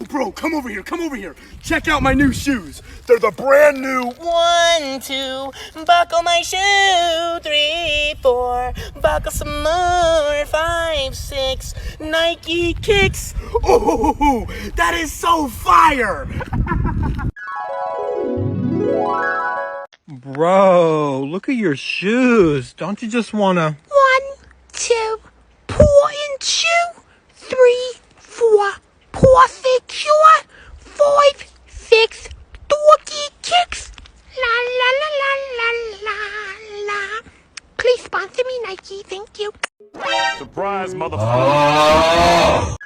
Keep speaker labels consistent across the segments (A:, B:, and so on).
A: Bro, come over here, come over here. Check out my new shoes. They're the brand new
B: 1, 2, buckle my shoe. 3, 4, buckle some more. 5, 6, Nike kicks.
A: Oh, that is so fire!
C: Bro, look at your shoes. Don't you just wanna...
D: 1, 2, pour in 2, 3, 4, perfect cure, 5, 6, doggy kicks. La la la la la la la. Please sponsor me, Nike. Thank you.
E: Surprise, motherfucker.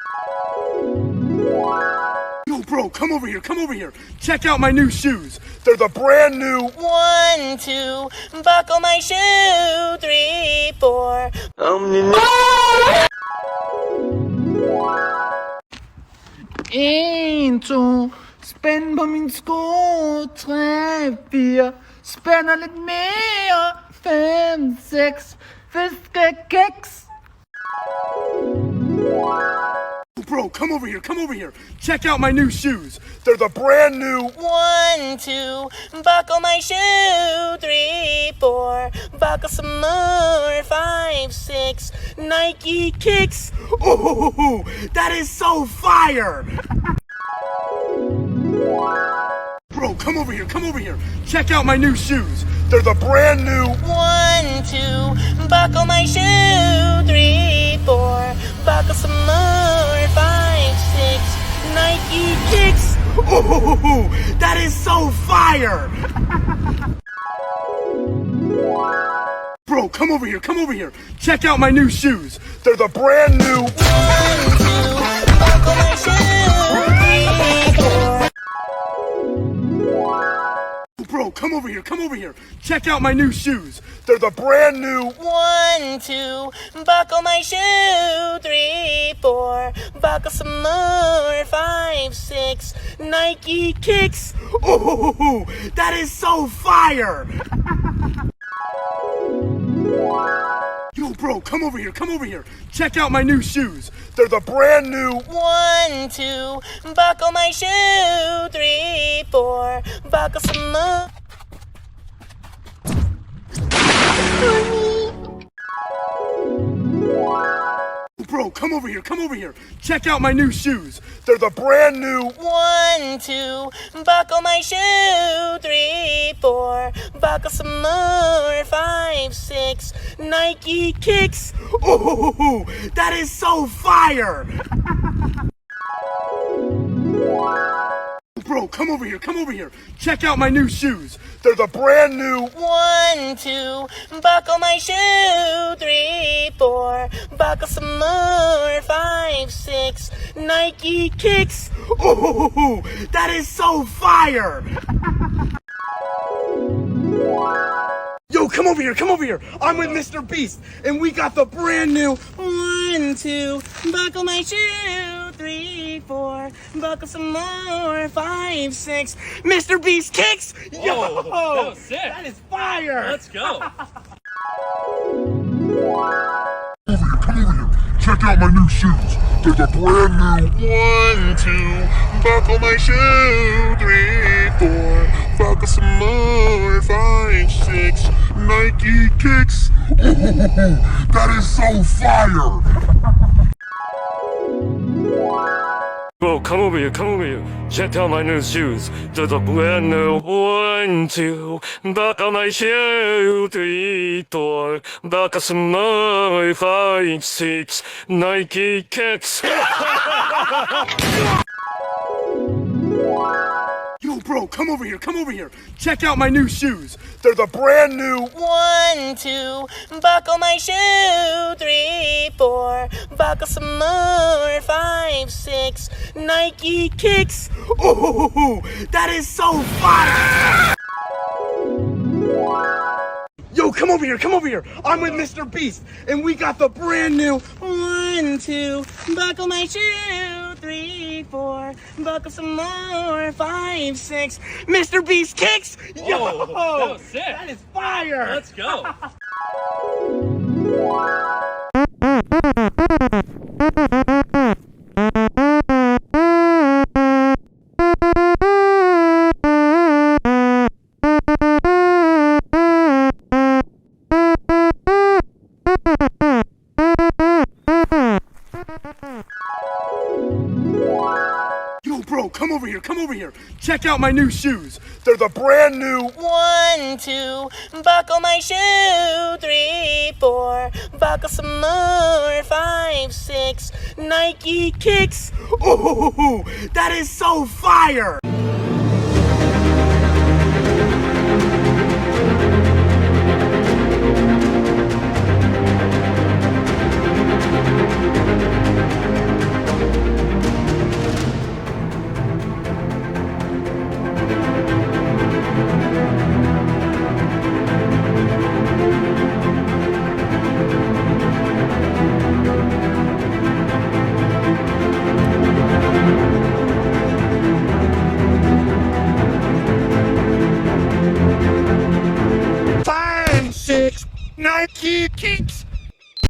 A: Yo, bro, come over here, come over here. Check out my new shoes. They're the brand new
B: 1, 2, buckle my shoe. 3, 4.
C: En, to, spænd på min sko, 3, 4, spænder lidt mere, 5, 6, fiskekeks.
A: Bro, come over here, come over here. Check out my new shoes. They're the brand new
B: 1, 2, buckle my shoe. 3, 4, buckle some more. 5, 6, Nike kicks.
A: Oh, that is so fire! Bro, come over here, come over here. Check out my new shoes. They're the brand new
B: 1, 2, buckle my shoe. 3, 4, buckle some more. 5, 6, Nike kicks.
A: Oh, that is so fire! Bro, come over here, come over here. Check out my new shoes. They're the brand new
B: 1, 2, buckle my shoe. 3, 4.
A: Bro, come over here, come over here. Check out my new shoes. They're the brand new
B: 1, 2, buckle my shoe. 3, 4, buckle some more. 5, 6, Nike kicks.
A: Oh, that is so fire! Yo, bro, come over here, come over here. Check out my new shoes. They're the brand new
B: 1, 2, buckle my shoe. 3, 4, buckle some more.
A: Bro, come over here, come over here. Check out my new shoes. They're the brand new
B: 1, 2, buckle my shoe. 3, 4, buckle some more. 5, 6, Nike kicks.
A: Oh, that is so fire! Bro, come over here, come over here. Check out my new shoes. They're the brand new
B: 1, 2, buckle my shoe. 3, 4, buckle some more. 5, 6, Nike kicks.
A: Oh, that is so fire! Yo, come over here, come over here. I'm with Mr. Beast, and we got the brand new
B: 1, 2, buckle my shoe. 3, 4, buckle some more. 5, 6,
A: Mr. Beast kicks. Yo,
E: Whoa, that was sick.
A: that is fire.
E: Let's go.
F: Come over here. Check out my new shoes. They're the brand new 1, 2, buckle my shoe. 3, 4, buckle some more. 5, 6, Nike kicks. Oh, that is so fire!
E: Bro, come over here, come over here. Check out my new shoes. They're the brand new 1, 2, buckle my shoe. 3, 4, buckle some more. 5, 6, Nike kicks.
A: Yo, bro, come over here, come over here. Check out my new shoes. They're the brand new
B: 1, 2, buckle my shoe. 3, 4, buckle some more. 5, 6, Nike kicks.
A: Oh, that is so fire! Yo, come over here, come over here. I'm with Mr. Beast, and we got the brand new
B: 1, 2, buckle my shoe. 3, 4, buckle some more. 5, 6,
A: Mr. Beast kicks. Yo,
E: Whoa, that was sick.
A: that is fire.
E: Let's go.
A: Yo, bro, come over here, come over here. Check out my new shoes. They're the brand new.
B: 1, 2, buckle my shoe. 3, 4, buckle some more. 5, 6, Nike kicks.
A: Oh, that is so fire.
F: Five, six, Nike kicks.